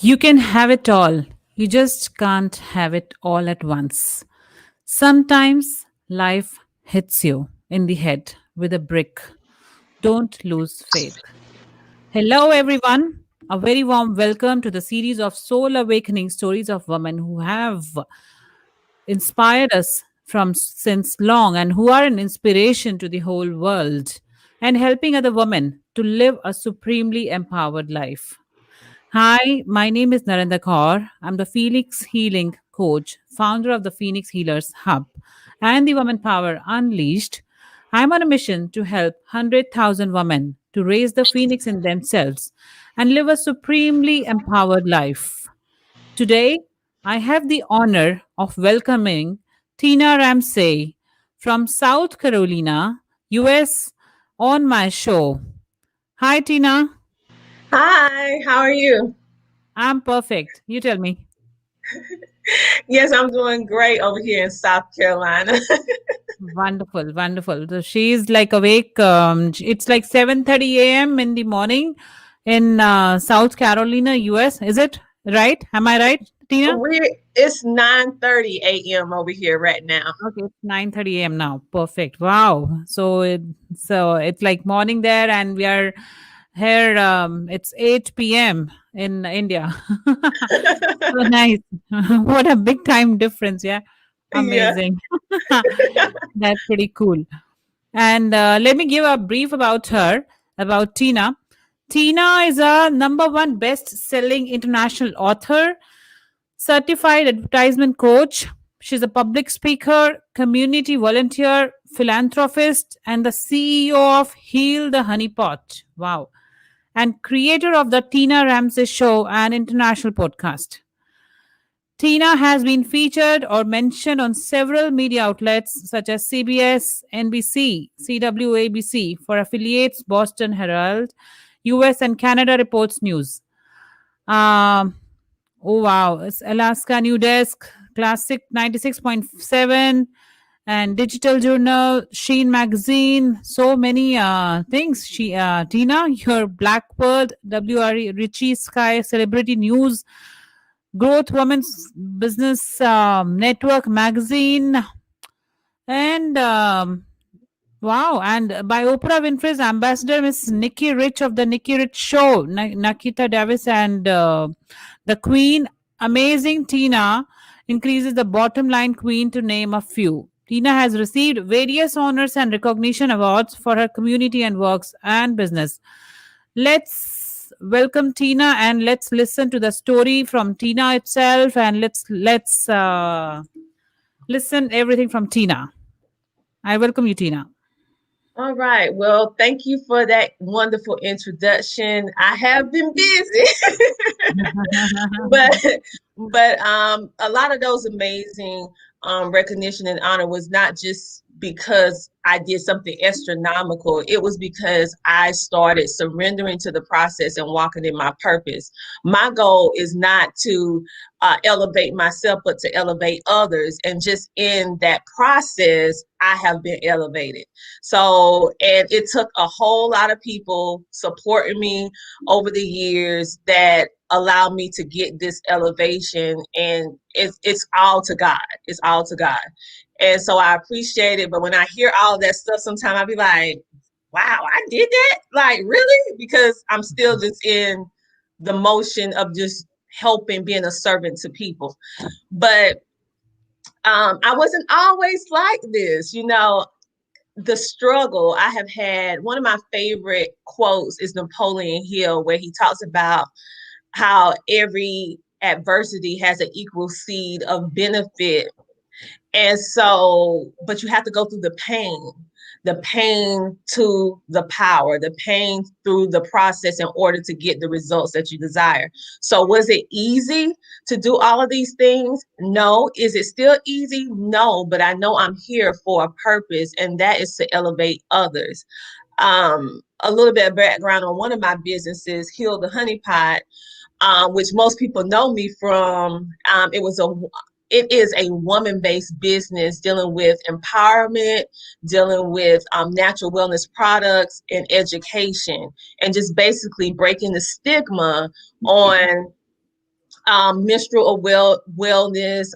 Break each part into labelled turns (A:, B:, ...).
A: You can have it all. You just can't have it all at once. Sometimes life hits you in the head with a brick. Don't lose faith. Hello, everyone. A very warm welcome to the series of Soul Awakening stories of women who have inspired us from since long and who are an inspiration to the whole world and helping other women to live a supremely empowered life. Hi, my name is Narinder Kaur. I'm the Phoenix Healing Coach, founder of the Phoenix Healers Hub and the Woman Power Unleashed. I'm on a mission to help 100,000 women to raise the phoenix in themselves and live a supremely empowered life. Today, I have the honor of welcoming Tina Ramsey from South Carolina, US, on my show. Hi, Tina.
B: Hi, how are you?
A: I'm perfect. You tell me.
B: Yes, I'm doing great over here in South Carolina.
A: Wonderful, wonderful. So she's like awake. It's like 7:30 a.m. in the morning in South Carolina, US. Is it right? Am I right, Tina?
B: It's 9:30 a.m. over here right now.
A: Okay, it's 9:30 a.m. now. Perfect. Wow. So it's like morning there, and we are here. It's 8 p.m. in India. So nice. What a big time difference. Yeah.
B: Yeah.
A: Amazing. That's pretty cool. And let me give a brief about her, about Tina. Tina is a number one best selling international author, certified advertisement coach. She's a public speaker, community volunteer, philanthropist, and the CEO of Heal the Honeypot. Wow. And creator of the Tina Ramsey Show, an international podcast. Tina has been featured or mentioned on several media outlets such as CBS, NBC, CWABC for affiliates Boston Herald, US and Canada Reports News. Um, oh wow, it's Alaska New Desk, Classic 96.7 and Digital Journal, Sheen Magazine, so many things. Tina, your Blackbird, WR Richie Sky Celebrity News, Growth Women's Business Network magazine, and wow, and by Oprah Winfrey's ambassador, Miss Nikki Rich of the Nikki Rich Show, Nakita Davis, and the Queen. Amazing Tina increases the bottom line queen to name a few. Tina has received various honors and recognition awards for her community and works and business. Let's welcome Tina and let's listen to the story from Tina itself and let's listen everything from Tina. I welcome you, Tina.
B: All right. Well, thank you for that wonderful introduction. I have been busy, but a lot of those amazing recognition and honor was not just because I did something astronomical. It was because I started surrendering to the process and walking in my purpose. My goal is not to elevate myself, but to elevate others. And just in that process, I have been elevated. So, and it took a whole lot of people supporting me over the years that allowed me to get this elevation, and it's all to God. It's all to God. And so I appreciate it. But when I hear all that stuff, sometimes I'll be like, wow, I did that? Like, really? Because I'm still just in the motion of just helping, being a servant to people. But I wasn't always like this, the struggle I have had. One of my favorite quotes is Napoleon Hill, where he talks about how every adversity has an equal seed of benefit. And so, but you have to go through the pain to the power, the pain through the process in order to get the results that you desire. So, was it easy to do all of these things? No. Is it still easy? No. But I know I'm here for a purpose, and that is to elevate others. A little bit of background on one of my businesses, Heal the Honeypot, which most people know me from. It is a woman-based business dealing with empowerment, dealing with natural wellness products and education, and just basically breaking the stigma on menstrual wellness,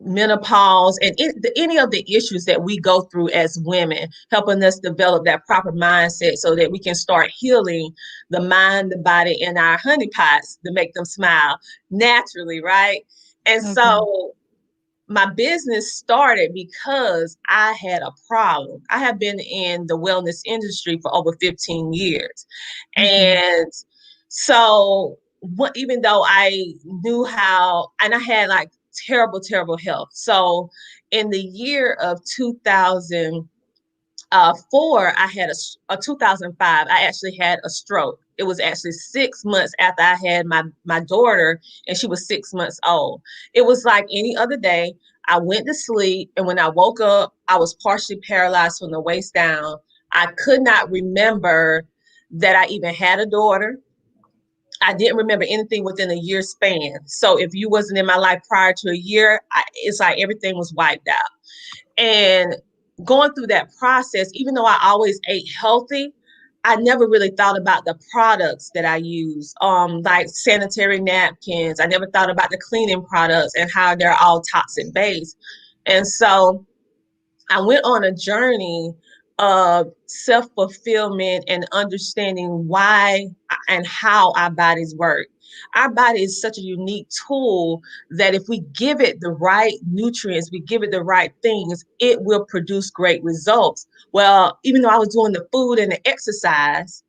B: menopause, and any of the issues that we go through as women, helping us develop that proper mindset so that we can start healing the mind, the body, and our honeypots to make them smile naturally, right? And
A: Okay.
B: so my business started because I had a problem. I have been in the wellness industry for over 15 years.
A: Okay.
B: And so even though I knew how, and I had like terrible health. So in the year of 2000, I had a 2005, I actually had a stroke. It was actually 6 months after I had my daughter, and she was 6 months old. It was like any other day. I went to sleep, and when I woke up, I was partially paralyzed from the waist down. I could not remember that I even had a daughter. I didn't remember anything within a year span. So if you wasn't in my life prior to a year, it's like everything was wiped out. And going through that process, even though I always ate healthy, I never really thought about the products that I use, like sanitary napkins. I never thought about the cleaning products and how they're all toxic based. And so I went on a journey of self fulfillment and understanding why and how our bodies work. Our body is such a unique tool that if we give it the right nutrients, we give it the right things, it will produce great results. Well, even though I was doing the food and the exercise,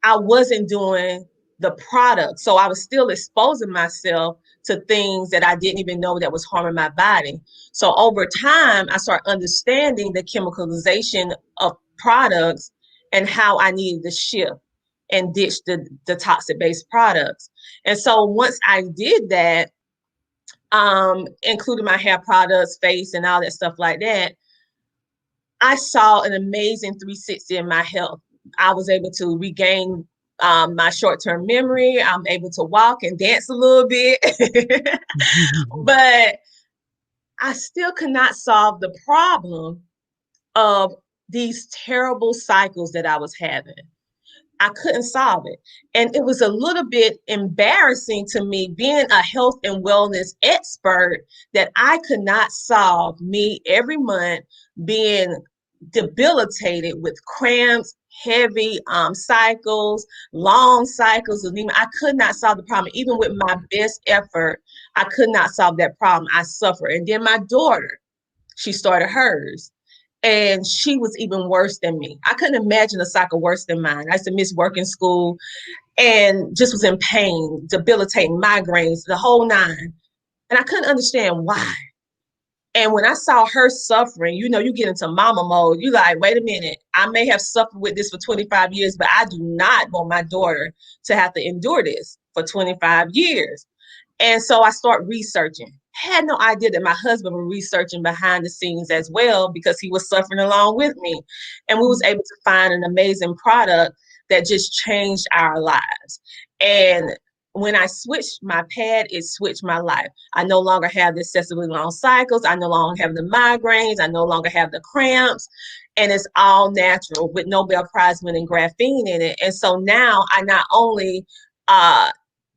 B: I wasn't doing the product. So I was still exposing myself to things that I didn't even know that was harming my body. So over time, I started understanding the chemicalization of products and how I needed to shift and ditch the toxic based products. And so once I did that, including my hair products, face, and all that stuff like that, I saw an amazing 360 in my health. I was able to regain my short-term memory. I'm able to walk and dance a little bit, but I still could not solve the problem of these terrible cycles that I was having. I couldn't solve it. And it was a little bit embarrassing to me being a health and wellness expert that I could not solve me every month being debilitated with cramps, heavy cycles, long cycles of anemia. I could not solve the problem. Even with my best effort, I could not solve that problem. I suffered. And then my daughter, she started hers. And she was even worse than me. I couldn't imagine a cycle worse than mine. I used to miss work in school and just was in pain, debilitating migraines, the whole nine. And I couldn't understand why. And when I saw her suffering, you get into mama mode. You like, wait a minute, I may have suffered with this for 25 years, but I do not want my daughter to have to endure this for 25 years. And so I start researching. Had no idea that my husband was researching behind the scenes as well because he was suffering along with me. And we was able to find an amazing product that just changed our lives. And when I switched my pad, it switched my life. I no longer have the excessively long cycles. I no longer have the migraines. I no longer have the cramps. And it's all natural with Nobel Prize winning graphene in it. And so now I not only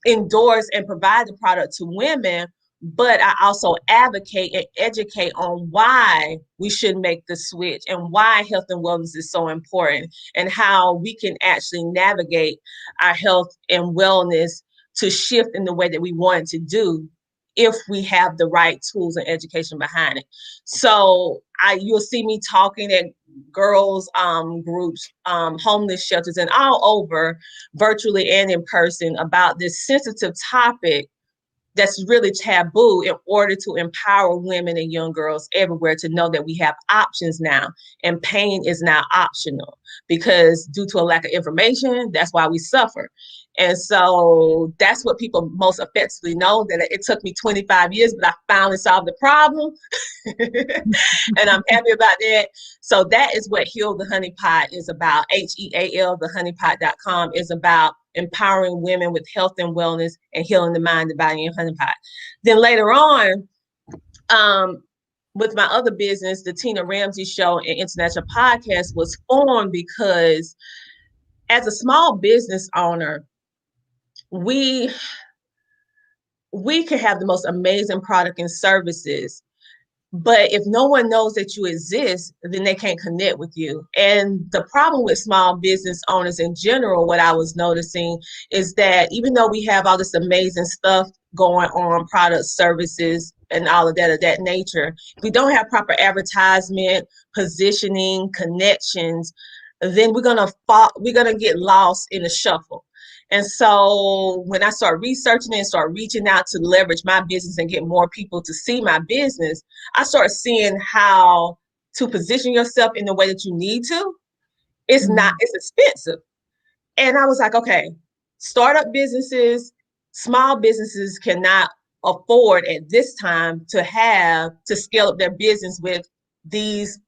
B: endorse and provide the product to women, but I also advocate and educate on why we should make the switch and why health and wellness is so important and how we can actually navigate our health and wellness to shift in the way that we want it to do if we have the right tools and education behind it. So you'll see me talking at girls groups, homeless shelters, and all over, virtually and in person, about this sensitive topic that's really taboo in order to empower women and young girls everywhere to know that we have options now and pain is now optional because due to a lack of information, that's why we suffer. And so that's what people most effectively know, that it took me 25 years, but I finally solved the problem. And I'm happy about that. So that is what Heal the Honeypot is about. HEAL, thehoneypot.com is about empowering women with health and wellness and healing the mind, the body, and honeypot. Then later on, with my other business, the Tina Ramsey Show and International Podcast was formed because as a small business owner, we we can have the most amazing product and services, but if no one knows that you exist, then they can't connect with you. And the problem with small business owners in general, what I was noticing is that even though we have all this amazing stuff going on, products, services, and all of that nature, if we don't have proper advertisement, positioning, connections, then we're gonna get lost in the shuffle. And so when I start researching and start reaching out to leverage my business and get more people to see my business, I start seeing how to position yourself in the way that you need to.
A: Mhm.
B: It's expensive. And I was like, okay, startup businesses, small businesses cannot afford at this time to scale up their business with these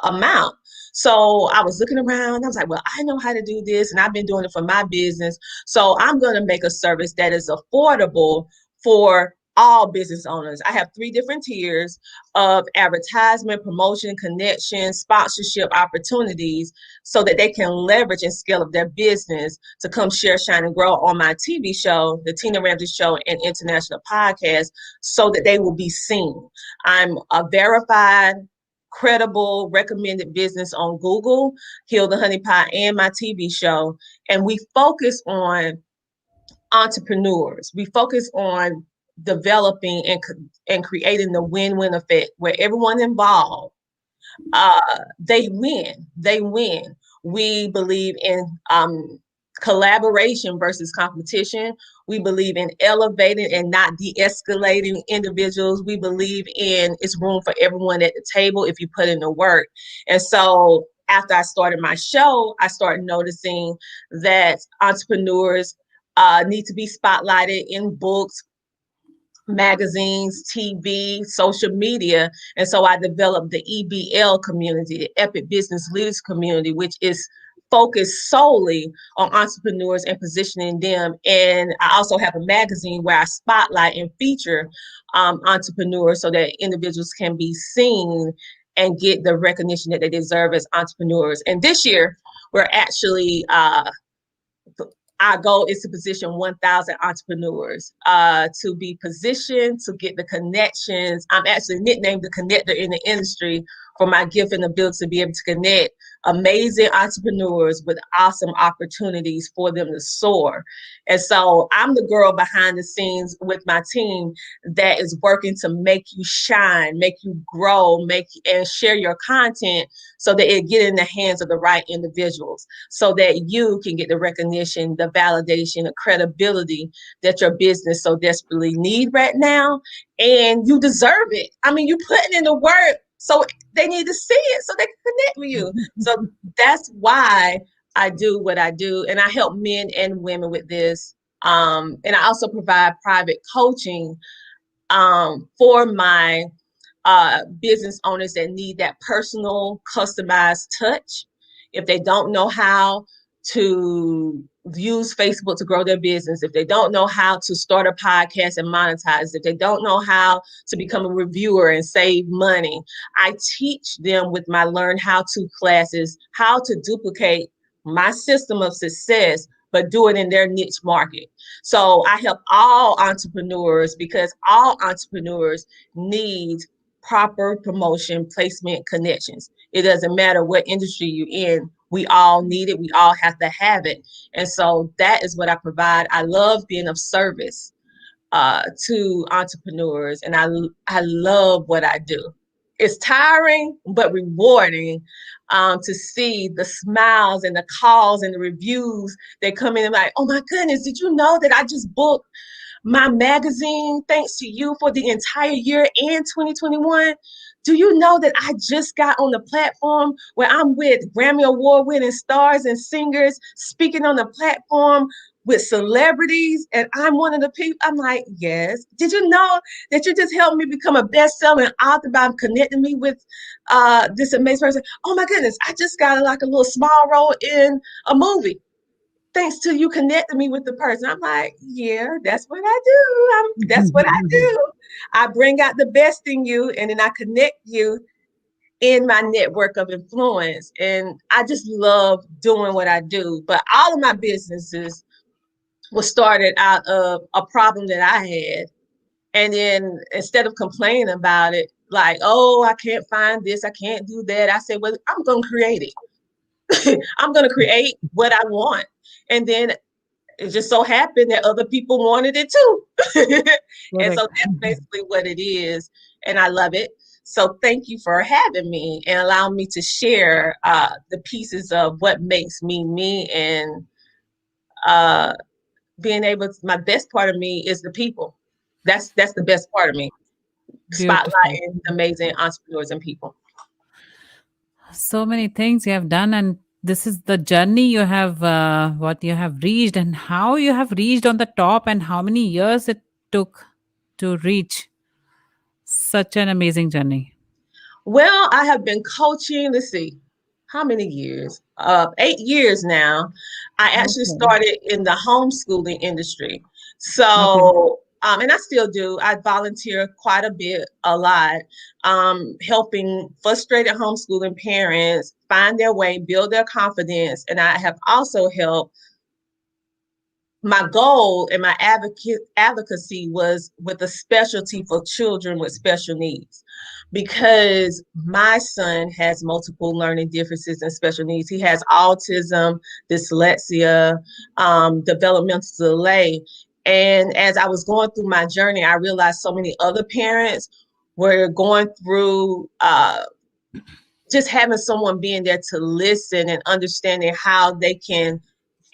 B: amount. So I was looking around. I was like, well, I know how to do this, and I've been doing it for my business. So I'm going to make a service that is affordable for all business owners. I have 3 different tiers of advertisement, promotion, connection, sponsorship opportunities so that they can leverage and scale up their business to come share, shine, and grow on my TV show, the Tina Ramsey Show, and international podcast, so that they will be seen. I'm a verified, credible, recommended business on Google, Heal the Honeypot, and my TV show. And we focus on entrepreneurs. We focus on developing and creating the win-win effect where everyone involved, they win. We believe in collaboration versus competition. We believe in elevating and not de-escalating individuals. We believe in it's room for everyone at the table if you put in the work. And so after I started my show, I started noticing that entrepreneurs need to be spotlighted in books, magazines, TV, social media. And so I developed the EBL community, the Epic Business Leaders community, which is focused solely on entrepreneurs and positioning them. And I also have a magazine where I spotlight and feature entrepreneurs so that individuals can be seen and get the recognition that they deserve as entrepreneurs. And this year, we're actually our goal is to position 1,000 entrepreneurs to be positioned to get the connections. I'm actually nicknamed the connector in the industry for my gift and ability to be able to connect amazing entrepreneurs with awesome opportunities for them to soar. And so I'm the girl behind the scenes with my team that is working to make you shine, make you grow, and share your content so that it get in the hands of the right individuals, so that you can get the recognition, the validation, the credibility that your business so desperately need right now. And you deserve it. I mean, you putting in the work, so they need to see it so they can connect with you. So that's why I do what I do. And I help men and women with this. And I also provide private coaching for my business owners that need that personal, customized touch. If they don't know how to use Facebook to grow their business, if they don't know how to start a podcast and monetize, if they don't know how to become a reviewer and save money, I teach them with my Learn How To classes how to duplicate my system of success, but do it in their niche market. So I help all entrepreneurs because all entrepreneurs need proper promotion, placement, connections. It doesn't matter what industry you're in. We all need it. We all have to have it. And so that is what I provide. I love being of service to entrepreneurs, and I love what I do. It's tiring but rewarding to see the smiles and the calls and the reviews that come in and like, oh my goodness, did you know that I just booked my magazine thanks to you for the entire year and 2021? Do you know that I just got on the platform where I'm with Grammy Award winning stars and singers speaking on the platform with celebrities, and I'm one of the people? I'm like, yes. Did you know that you just helped me become a best-selling author by connecting me with this amazing person? Oh my goodness, I just got like a little small role in a movie thanks to you connecting me with the person. I'm like, yeah, that's what I do. That's what I do. I bring out the best in you, and then I connect you in my network of influence. And I just love doing what I do. But all of my businesses was started out of a problem that I had. And then instead of complaining about it, like, oh, I can't find this, I can't do that, I said, well, I'm going to create it. I'm going to create what I want. And then it just so happened that other people wanted it too. And so
A: Correct.
B: that's basically what it is. And I love it. So thank you for having me and allowing me to share the pieces of what makes me me, and uh, being able to, my best part of me is the people. That's the best part of me.
A: Beautiful.
B: Spotlighting amazing entrepreneurs and people.
A: So many things you have done, and this is the journey you have, what you have reached, and how you have reached on the top, and how many years it took to reach such an amazing journey.
B: Well, I have been coaching, let's see, how many years? 8 years now. I actually
A: Okay.
B: started in the homeschooling industry.
A: Okay.
B: So, and I still do. I volunteer quite a bit, a lot, helping frustrated homeschooling parents find their way, build their confidence. And I have also helped, my goal and my advocacy was with a specialty for children with special needs, because my son has multiple learning differences and special needs. He has autism, dyslexia, developmental delay. And as I was going through my journey, I realized so many other parents were going through just having someone being there to listen and understanding how they can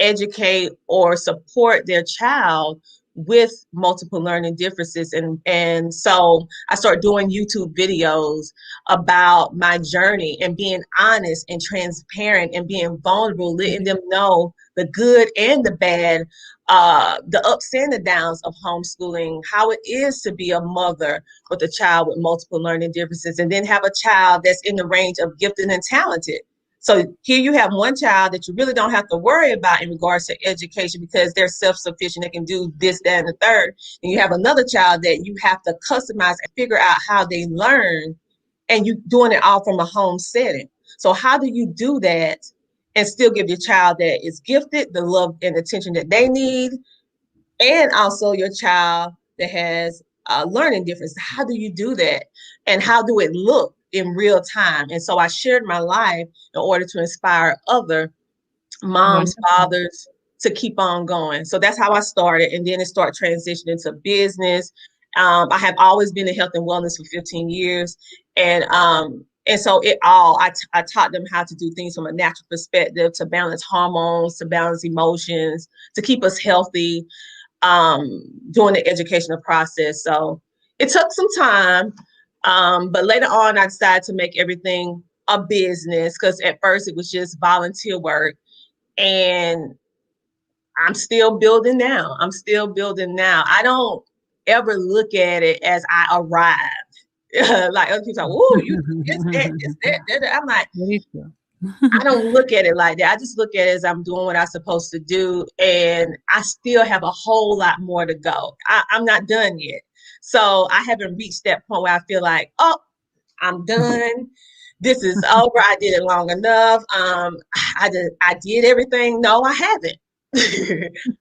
B: educate or support their child with multiple learning differences. And so I started doing YouTube videos about my journey and being honest and transparent and being vulnerable, letting them know the good and the bad, the ups and the downs of homeschooling, how it is to be a mother with a child with multiple learning differences, and then have a child that's in the range of gifted and talented. So here you have one child that you really don't have to worry about in regards to education, because they're self-sufficient, they can do this, that, and the third. And you have another child that you have to customize and figure out how they learn, and you doing it all from a home setting. So how do you do that and still give your child that is gifted the love and attention that they need, and also your child that has a learning difference? How do you do that? And how do it look in real time? And so I shared my life in order to inspire other moms,
A: Wonderful.
B: fathers to keep on going. So that's how I started. And then it started transitioning to business. I have always been in health and wellness for 15 years. And so I taught them how to do things from a natural perspective, to balance hormones, to balance emotions, to keep us healthy, during the educational process. So it took some time, but later on, I decided to make everything a business, because at first it was just volunteer work. And I'm still building now. I'm still building now. I don't ever look at it as I arrived. Like other people say, "Oh, you this, that, this, that, that, that." I'm like,
A: Very true.
B: I don't look at it like that. I just look at it as I'm doing what I'm supposed to do, and I still have a whole lot more to go. I'm not done yet. So I haven't reached that point where I feel like, oh, I'm done. This is over. I did it long enough. I did everything. No, I haven't.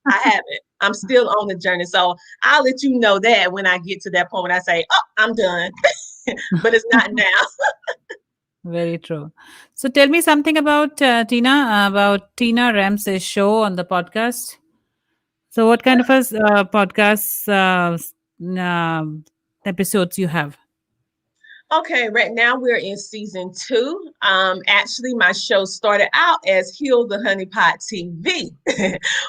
B: I haven't. I'm still on the journey. So I'll let you know that when I get to that point when I say, oh, I'm done. But it's not now.
A: Very true. So tell me something about Tina, about Tina Ramsey's show on the podcast. So what kind of a podcast episodes you have?
B: Okay, right now we're in season 2. Actually, my show started out as Heal the Honeypot TV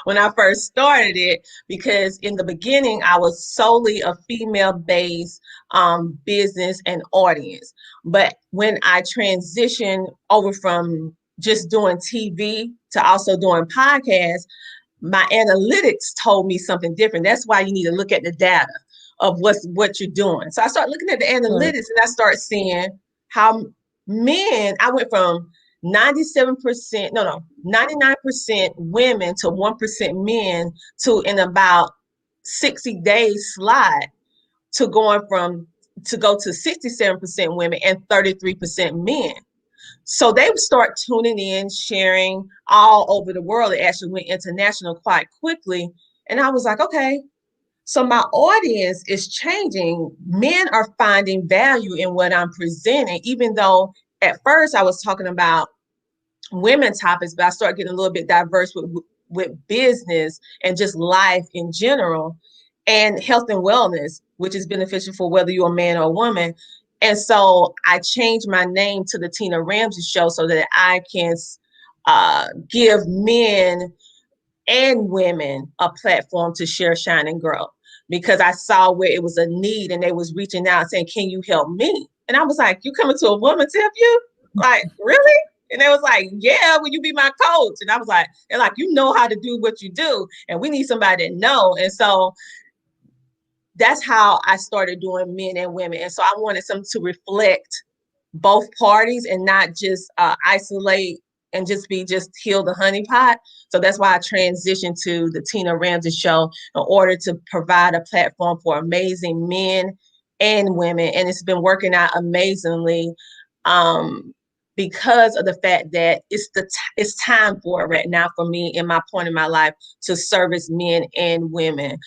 B: when I first started it, because in the beginning I was solely a female-based business and audience. But when I transitioned over from just doing TV to also doing podcasts, my analytics told me something different. That's why you need to look at the data of what you're doing. So I started looking at the analytics,
A: Correct.
B: and I started seeing how I went from 97%, no, 99% women to 1% men, to in about 60 days slide, to going from to go to 67% women and 33% men. So they would start tuning in, sharing all over the world. It actually went international quite quickly. And I was like, okay, So my audience is changing. Men are finding value in what I'm presenting, even though at first I was talking about women topics, but I started getting a little bit diverse with business and just life in general, and health and wellness, which is beneficial for whether you're a man or a woman. And so I changed my name to the Tina Ramsay Show so that I can give men and women a platform to share, shine, and grow. Because I saw where it was a need and they was reaching out saying, can you help me? And I was like, you coming to a woman to help you? Like, really? And they was like, yeah, will you be my coach? And I was like, they're like, you know how to do what you do. And we need somebody that know. And so that's how I started doing men and women. And so I wanted something to reflect both parties and not just isolate and just heal the honeypot. So that's why I transitioned to the Tina Ramsay Show in order to provide a platform for amazing men and women. And it's been working out amazingly because of the fact that it's time for it right now for me in my point in my life to service men and women.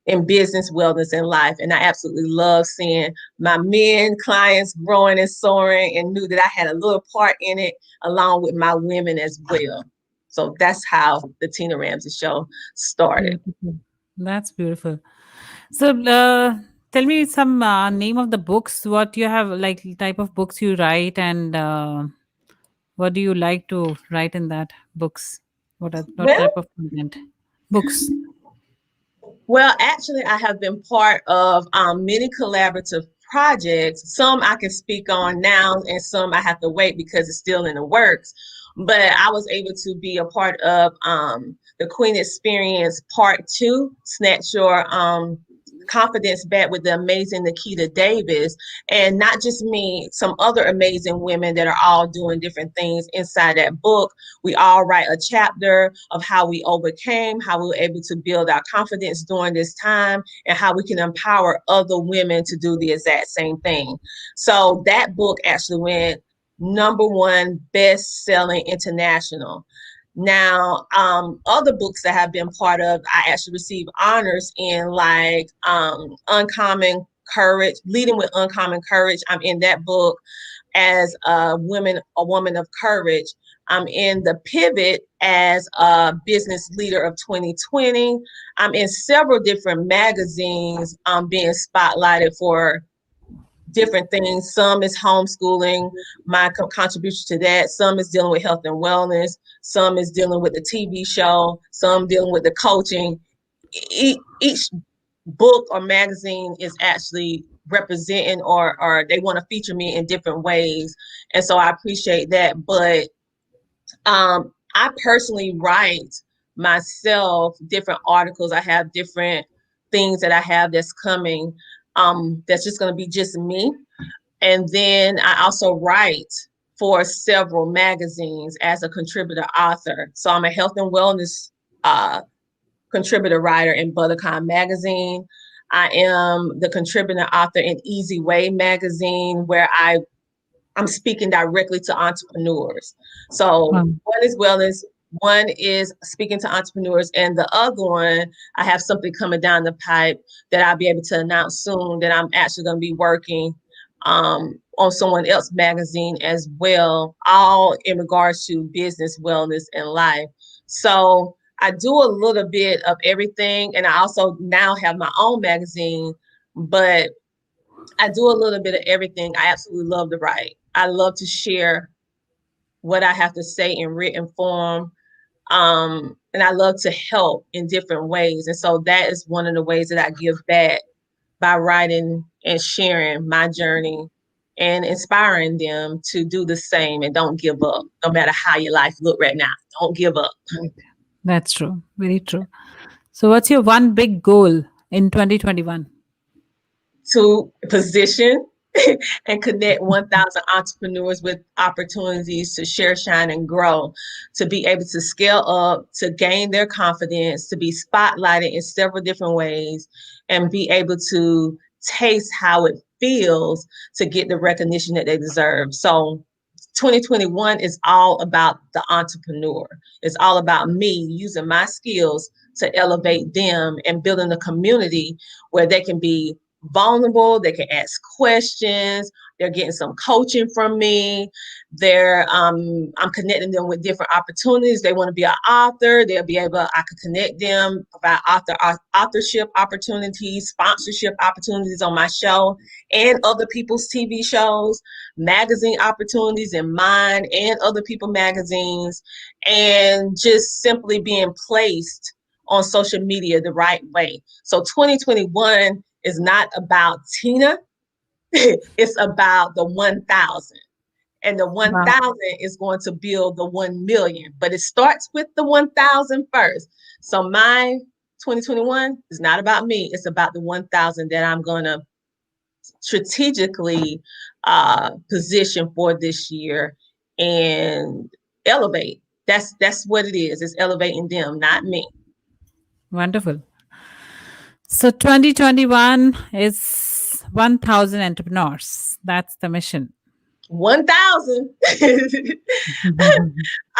B: In business, wellness, and life. And I absolutely love seeing my men clients growing and soaring, and knew that I had a little part in it along with my women as well. So that's how the Tina Ramsay Show started.
A: Beautiful. That's beautiful. So, tell me some name of the books. What you have, like type of books you write, and what do you like to write in that books? What
B: Well,
A: type of content? Books.
B: Well, actually, I have been part of many collaborative projects. Some I can speak on now, and some I have to wait because it's still in the works. But I was able to be a part of the Queen Experience Part 2, Snatch Your Confidence Back with the amazing Nikita Davis. And not just me, some other amazing women that are all doing different things inside that book. We all write a chapter of how we overcame, how we were able to build our confidence during this time, and how we can empower other women to do the exact same thing. So that book actually went #1 best-selling international. Now, other books that I've been part of, I actually received honors in, like Uncommon Courage, Leading with Uncommon Courage. I'm in that book as a woman of courage. I'm in the Pivot as a business leader of 2020. I'm in several different magazines. I'm being spotlighted for different things. Some is homeschooling, my contribution to that. Some is dealing with health and wellness. Some is dealing with the TV show. Some dealing with the coaching. Each book or magazine is actually representing or they want to feature me in different ways. And so I appreciate that. But I personally write myself different articles. I have different things that I have that's coming that's just going to be just me. And then I also write for several magazines as a contributor author. So I'm a health and wellness contributor writer in Buttercon magazine. I am the contributor author in Easy Way magazine, where I'm speaking directly to entrepreneurs. So
A: Wow.
B: one is wellness, one is speaking to entrepreneurs, and the other one, I have something coming down the pipe that I'll be able to announce soon that I'm actually going to be working on someone else's magazine as well, all in regards to business, wellness, and life. So I do a little bit of everything, and I also now have my own magazine, but I do a little bit of everything. I absolutely love to write. I love to share what I have to say in written form. And I love to help in different ways. And so that is one of the ways that I give back, by writing and sharing my journey and inspiring them to do the same and don't give up, no matter how your life look right now. Don't give up.
A: Right. That's true. Very true. So, what's your one big goal in 2021?
B: To position and connect 1,000 entrepreneurs with opportunities to share, shine, and grow, to be able to scale up, to gain their confidence, to be spotlighted in several different ways, and be able to taste how it feels to get the recognition that they deserve. So 2021 is all about the entrepreneur. It's all about me using my skills to elevate them and building a community where they can be vulnerable, they can ask questions, they're getting some coaching from me. I'm connecting them with different opportunities. They want to be an author, they'll be able, I could connect them, provide authorship opportunities, sponsorship opportunities on my show and other people's TV shows, magazine opportunities in mine and other people magazines, and just simply being placed on social media the right way. So 2021 is not about Tina. It's about the 1,000. And the
A: Wow.
B: 1,000 is going to build the 1,000,000. But it starts with the 1,000 first. So my 2021 is not about me. It's about the 1,000 that I'm going to strategically position for this year and elevate. That's what it is. It's elevating them, not me.
A: Wonderful. So 2021 is 1,000 entrepreneurs. That's the mission.
B: 1,000.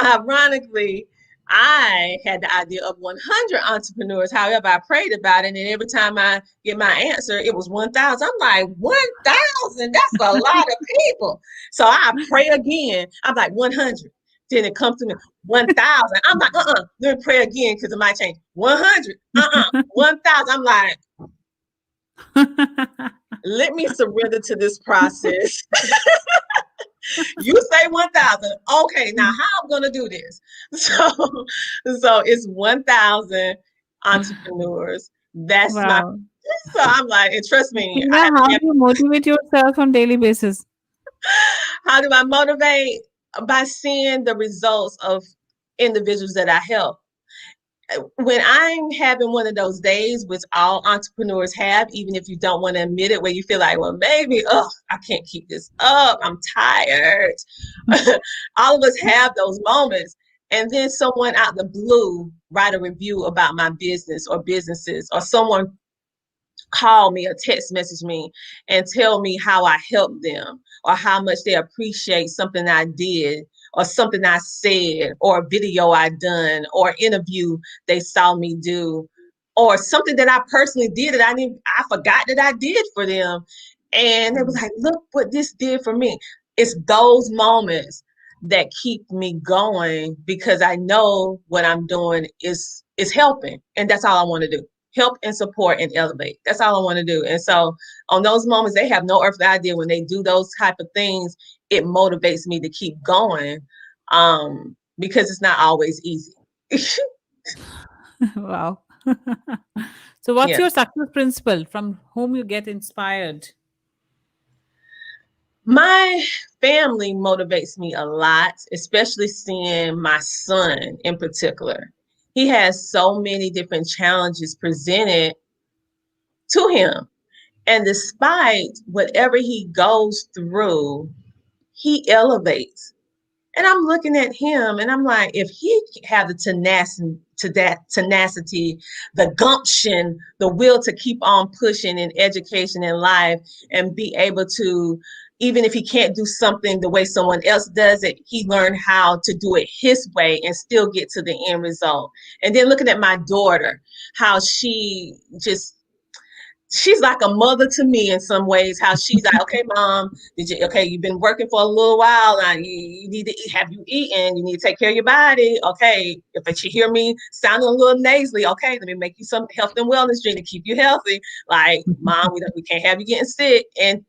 B: Ironically, I had the idea of 100 entrepreneurs. However, I prayed about it, and every time I get my answer, it was 1,000. I'm like, 1,000? That's a lot of people. So I pray again. I'm like, 100. Then it comes to me, 1,000. I'm like, let me pray again because it might change. 100. 1,000. I'm like, let me surrender to this process. You say 1,000. Okay, now how I'm gonna do this? So it's 1,000 entrepreneurs. That's my.
A: Wow.
B: So I'm like, and trust me, I
A: Tina,
B: have
A: how
B: to.
A: do you motivate yourself on daily basis?
B: How do I motivate? By seeing the results of individuals that I help. When I'm having one of those days, which all entrepreneurs have, even if you don't want to admit it, where you feel like, well, maybe, I can't keep this up. I'm tired. All of us have those moments. And then someone out the blue write a review about my business or businesses, or someone call me or text message me and tell me how I helped them or how much they appreciate something I did or something I said or a video I done or interview they saw me do or something that I personally did that I forgot that I did for them. And it was like, look what this did for me. It's those moments that keep me going because I know what I'm doing is helping. And that's all I want to do. Help and support and elevate. That's all I want to do. And so on those moments, they have no earthly idea when they do those type of things, it motivates me to keep going because it's not always easy.
A: Wow. So what's
B: Yeah.
A: your success principle from whom you get inspired?
B: My family motivates me a lot, especially seeing my son in particular. He has so many different challenges presented to him. And despite whatever he goes through, he elevates. And I'm looking at him and I'm like, if he have the tenacity, the gumption, the will to keep on pushing in education and life and be able to, even if he can't do something the way someone else does it, he learned how to do it his way and still get to the end result. And then looking at my daughter, how she's like a mother to me in some ways. How she's like, okay, mom, you've been working for a little while. Now you need to eat. Have you eaten? You need to take care of your body. Okay, if you hear me sounding a little nasally, okay, let me make you some health and wellness drink to keep you healthy. Like, mom, we can't have you getting sick. And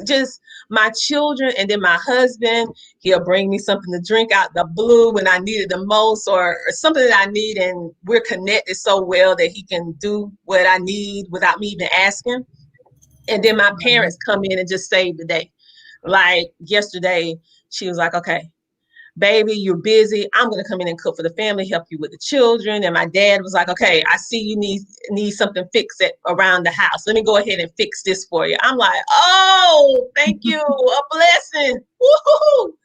B: just my children, and then my husband, he'll bring me something to drink out the blue when I need it the most, or something that I need, and we're connected so well that he can do what I need without me even asking. And then my parents come in and just save the day. Like yesterday, she was like, okay, baby, you're busy. I'm going to come in and cook for the family, help you with the children. And my dad was like, okay, I see you need something fixed around the house. Let me go ahead and fix this for you. I'm like, oh, thank you. A blessing. Woo-hoo.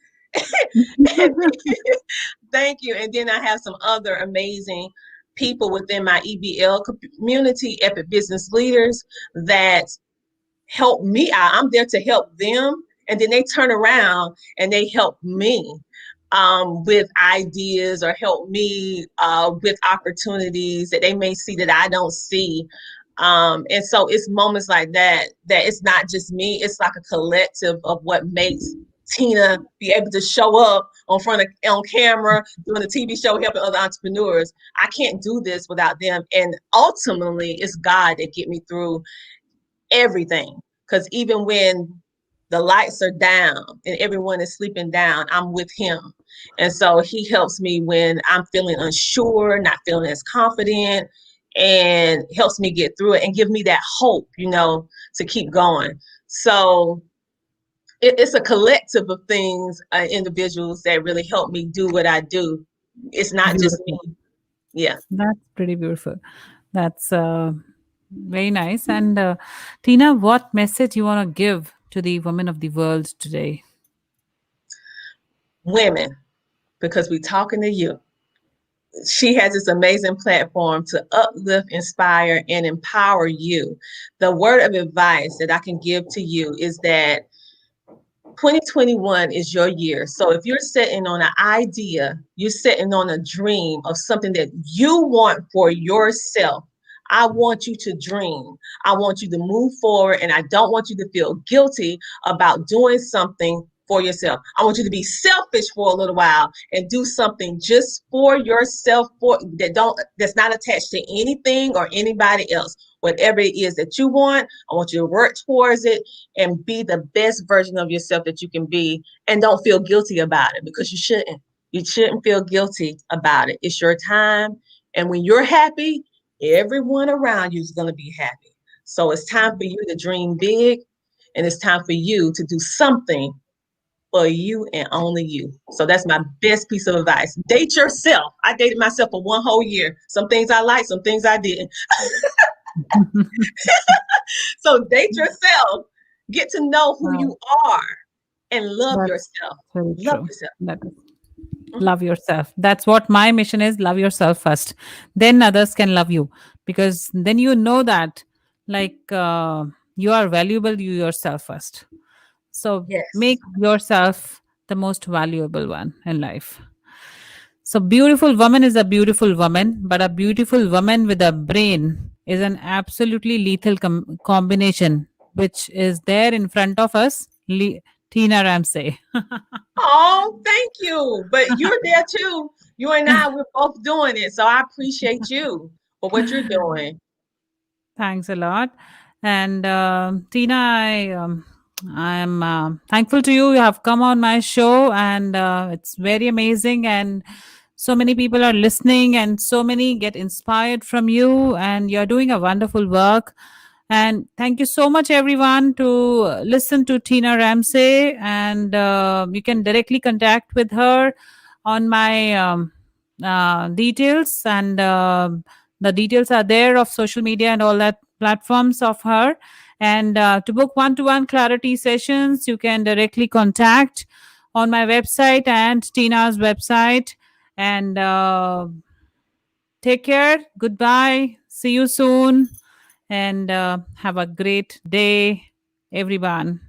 B: Thank you. And then I have some other amazing people within my EBL community, Epic Business Leaders, that help me out. I'm there to help them. and then they turn around and they help me with ideas or help me with opportunities that they may see that I don't see. And so it's moments like that, that it's not just me, it's like a collective of what makes Tina be able to show up on camera doing a TV show helping other entrepreneurs. I can't do this without them. And ultimately it's God that get me through everything. Because even when the lights are down and everyone is sleeping down, I'm with him. And so he helps me when I'm feeling unsure, not feeling as confident, and helps me get through it and give me that hope, to keep going. So it's a collective of things, individuals that really help me do what I do. It's not just me.
A: Beautiful.
B: Yeah.
A: That's pretty beautiful. That's very nice. And Tina, what message you want to give to the women of the world today?
B: Women, because we're talking to you. She has this amazing platform to uplift, inspire, and empower you. The word of advice that I can give to you is that 2021 is your year. So if you're sitting on an idea, you're sitting on a dream of something that you want for yourself. I want you to dream. I want you to move forward, and I don't want you to feel guilty about doing something for yourself. I want you to be selfish for a little while and do something just for yourself, that's not attached to anything or anybody else. Whatever it is that you want, I want you to work towards it and be the best version of yourself that you can be, and don't feel guilty about it, because you shouldn't. You shouldn't feel guilty about it. It's your time. And when you're happy, everyone around you is going to be happy. So it's time for you to dream big, and it's time for you to do something for you and only you. So that's my best piece of advice. Date yourself. I dated myself for one whole year. Some things I liked, some things I didn't. So date yourself. Get to know who
A: Wow,
B: you are and love
A: that's
B: yourself.
A: very
B: Love
A: true.
B: yourself.
A: That is,
B: Mhm.
A: love yourself. That's what my mission is. Love yourself first. Then others can love you, because then you know that, like, you are valuable, you yourself first. So make
B: Yes.
A: yourself the most valuable one in life. So, beautiful woman is a beautiful woman, but a beautiful woman with a brain is an absolutely lethal combination, which is there in front of us, Tina Ramsay.
B: Oh, thank you. But you're there too. You and I, we're both doing it. So I appreciate you for what you're doing.
A: Thanks a lot. And Tina, I'm thankful to you. You have come on my show, and it's very amazing. And so many people are listening, and so many get inspired from you. And you're doing a wonderful work. And thank you so much, everyone, to listen to Tina Ramsay. And you can directly contact with her on my details, and the details are there of social media and all that platforms of her. And to book one-to-one clarity sessions, you can directly contact on my website and Tina's website. And take care. Goodbye. See you soon. And have a great day, everyone.